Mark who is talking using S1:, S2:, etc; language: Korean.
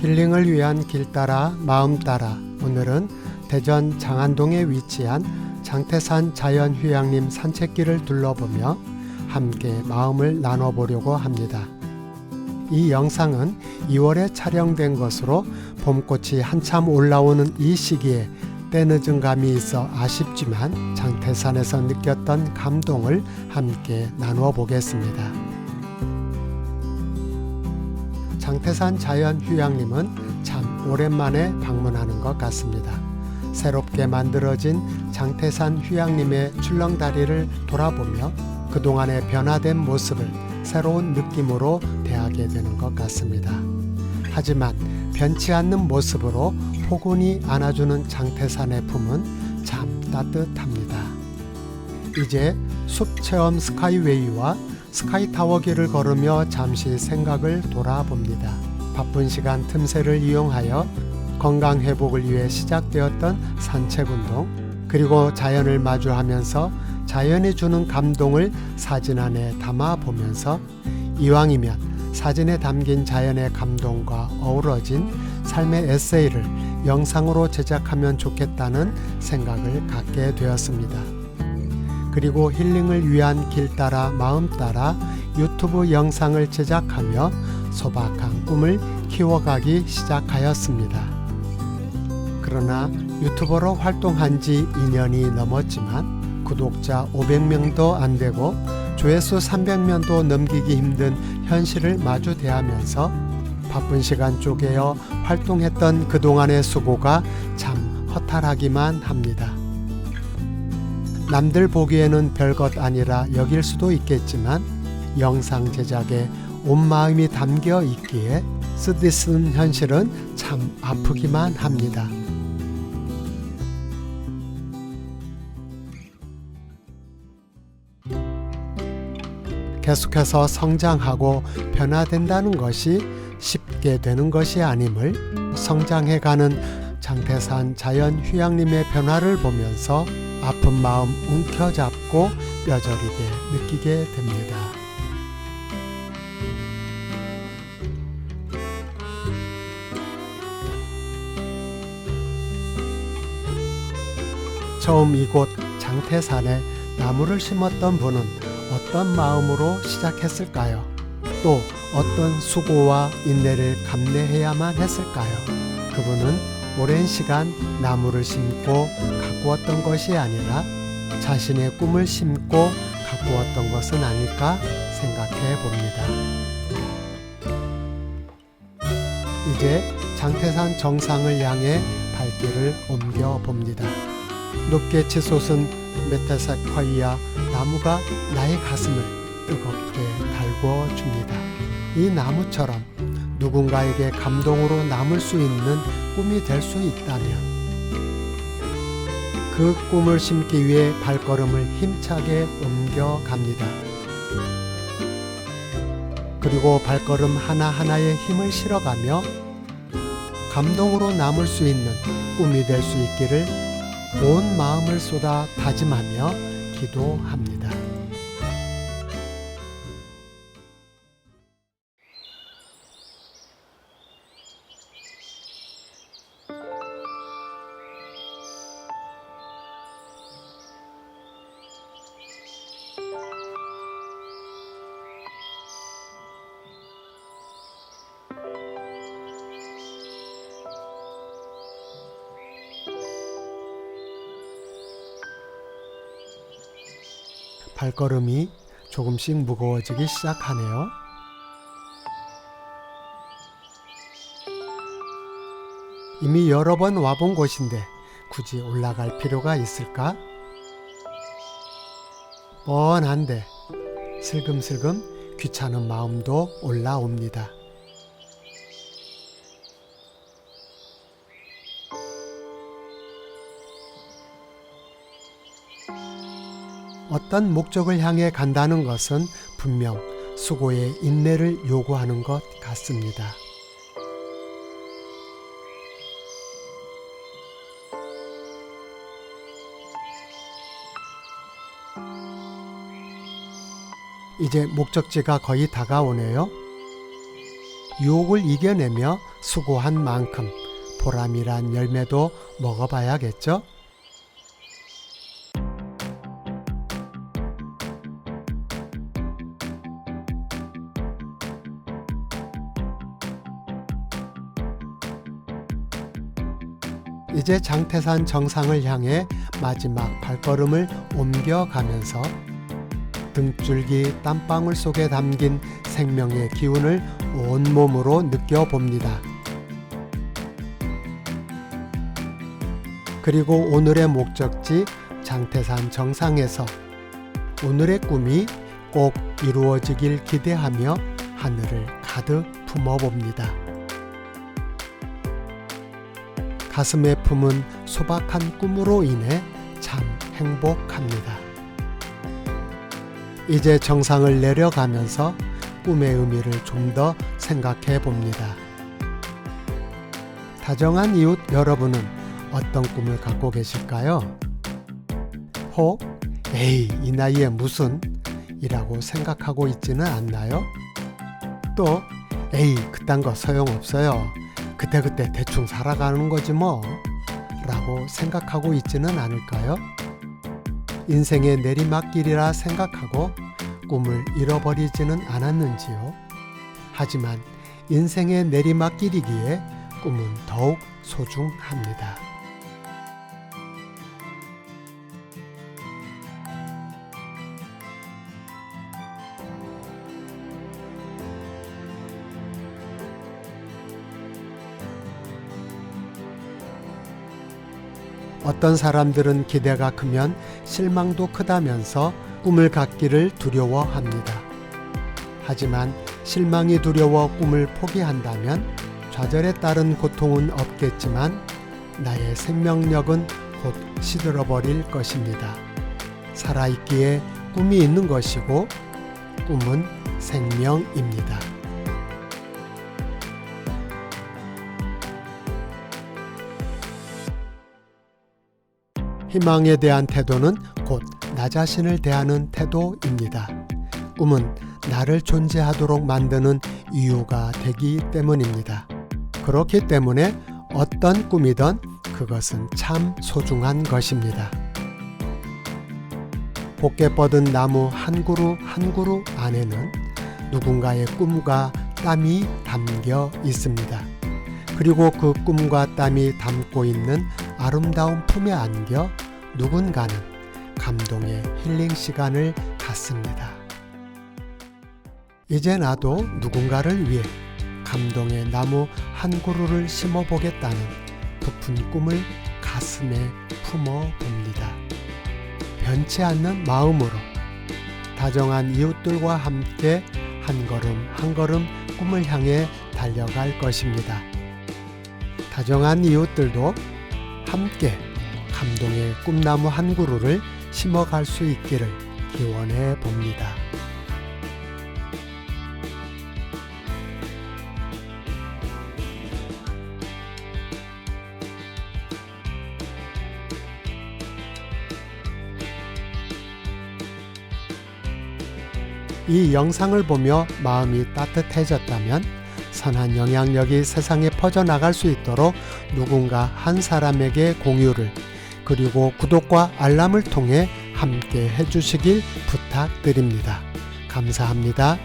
S1: 힐링을 위한 길 따라 마음 따라, 오늘은 대전 장안동에 위치한 장태산 자연휴양림 산책길을 둘러보며 함께 마음을 나눠보려고 합니다. 이 영상은 2월에 촬영된 것으로 봄꽃이 한참 올라오는 이 시기에 때늦은 감이 있어 아쉽지만 장태산에서 느꼈던 감동을 함께 나누어 보겠습니다. 장태산 자연휴양림은 참 오랜만에 방문하는 것 같습니다. 새롭게 만들어진 장태산 휴양림의 출렁다리를 돌아보며 그동안의 변화된 모습을 새로운 느낌으로 대하게 되는 것 같습니다. 하지만 변치 않는 모습으로 포근히 안아주는 장태산의 품은 참 따뜻합니다. 이제 숲체험 스카이웨이와 스카이타워 길을 걸으며 잠시 생각을 돌아봅니다. 바쁜 시간 틈새를 이용하여 건강 회복을 위해 시작되었던 산책운동, 그리고 자연을 마주하면서 자연이 주는 감동을 사진 안에 담아보면서 이왕이면 사진에 담긴 자연의 감동과 어우러진 삶의 에세이를 영상으로 제작하면 좋겠다는 생각을 갖게 되었습니다. 그리고 힐링을 위한 길 따라 마음 따라 유튜브 영상을 제작하며 소박한 꿈을 키워가기 시작하였습니다. 그러나 유튜버로 활동한 지 2년이 넘었지만 구독자 500명도 안 되고 조회수 300명도 넘기기 힘든 현실을 마주 대하면서 바쁜 시간 쪼개어 활동했던 그동안의 수고가 참 허탈하기만 합니다. 남들 보기에는 별것 아니라 여길 수도 있겠지만 영상 제작에 온 마음이 담겨 있기에 쓰디쓴 현실은 참 아프기만 합니다. 계속해서 성장하고 변화된다는 것이 쉽게 되는 것이 아님을 성장해가는 장태산 자연휴양림의 변화를 보면서 아픈 마음 움켜잡고 뼈저리게 느끼게 됩니다. 처음 이곳 장태산에 나무를 심었던 분은 어떤 마음으로 시작했을까요? 또 어떤 수고와 인내를 감내해야만 했을까요? 그분은 오랜 시간 나무를 심고 가꾸었던 것이 아니라 자신의 꿈을 심고 가꾸었던 것은 아닐까 생각해 봅니다. 이제 장태산 정상을 향해 발길을 옮겨 봅니다. 높게 치솟은 메타세콰이아 나무가 나의 가슴을 뜨겁게 달궈줍니다. 이 나무처럼 누군가에게 감동으로 남을 수 있는 꿈이 될 수 있다면 그 꿈을 심기 위해 발걸음을 힘차게 옮겨갑니다. 그리고 발걸음 하나하나에 힘을 실어가며 감동으로 남을 수 있는 꿈이 될 수 있기를 온 마음을 쏟아 다짐하며 기도합니다. 발걸음이 조금씩 무거워지기 시작하네요. 이미 여러 번 와본 곳인데 굳이 올라갈 필요가 있을까? 뻔한데 슬금슬금 귀찮은 마음도 올라옵니다. 어떤 목적을 향해 간다는 것은 분명 수고의 인내를 요구하는 것 같습니다. 이제 목적지가 거의 다가오네요. 유혹을 이겨내며 수고한 만큼 보람이란 열매도 먹어봐야겠죠? 이제 장태산 정상을 향해 마지막 발걸음을 옮겨가면서 등줄기 땀방울 속에 담긴 생명의 기운을 온몸으로 느껴봅니다. 그리고 오늘의 목적지 장태산 정상에서 오늘의 꿈이 꼭 이루어지길 기대하며 하늘을 가득 품어봅니다. 가슴에 품은 소박한 꿈으로 인해 참 행복합니다. 이제 정상을 내려가면서 꿈의 의미를 좀 더 생각해 봅니다. 다정한 이웃 여러분은 어떤 꿈을 갖고 계실까요? 혹 에이 이 나이에 무슨 이라고 생각하고 있지는 않나요? 또 에이 그딴 거 소용없어요. 그때그때 대충 살아가는 거지 뭐 라고 생각하고 있지는 않을까요? 인생의 내리막길이라 생각하고 꿈을 잃어버리지는 않았는지요? 하지만 인생의 내리막길이기에 꿈은 더욱 소중합니다. 어떤 사람들은 기대가 크면 실망도 크다면서 꿈을 갖기를 두려워합니다. 하지만 실망이 두려워 꿈을 포기한다면 좌절에 따른 고통은 없겠지만 나의 생명력은 곧 시들어버릴 것입니다. 살아있기에 꿈이 있는 것이고 꿈은 생명입니다. 희망에 대한 태도는 곧 나 자신을 대하는 태도입니다. 꿈은 나를 존재하도록 만드는 이유가 되기 때문입니다. 그렇기 때문에 어떤 꿈이든 그것은 참 소중한 것입니다. 곱게 뻗은 나무 한 그루 한 그루 안에는 누군가의 꿈과 땀이 담겨 있습니다. 그리고 그 꿈과 땀이 담고 있는 아름다운 품에 안겨 누군가는 감동의 힐링 시간을 갖습니다. 이제 나도 누군가를 위해 감동의 나무 한 그루를 심어보겠다는 부푼 꿈을 가슴에 품어봅니다. 변치 않는 마음으로 다정한 이웃들과 함께 한 걸음 한 걸음 꿈을 향해 달려갈 것입니다. 다정한 이웃들도 함께 감동의 꿈나무 한 그루를 심어갈 수 있기를 기원해 봅니다. 이 영상을 보며 마음이 따뜻해졌다면 선한 영향력이 세상에 퍼져나갈 수 있도록 누군가 한 사람에게 공유를 그리고 구독과 알람을 통해 함께 해주시길 부탁드립니다. 감사합니다.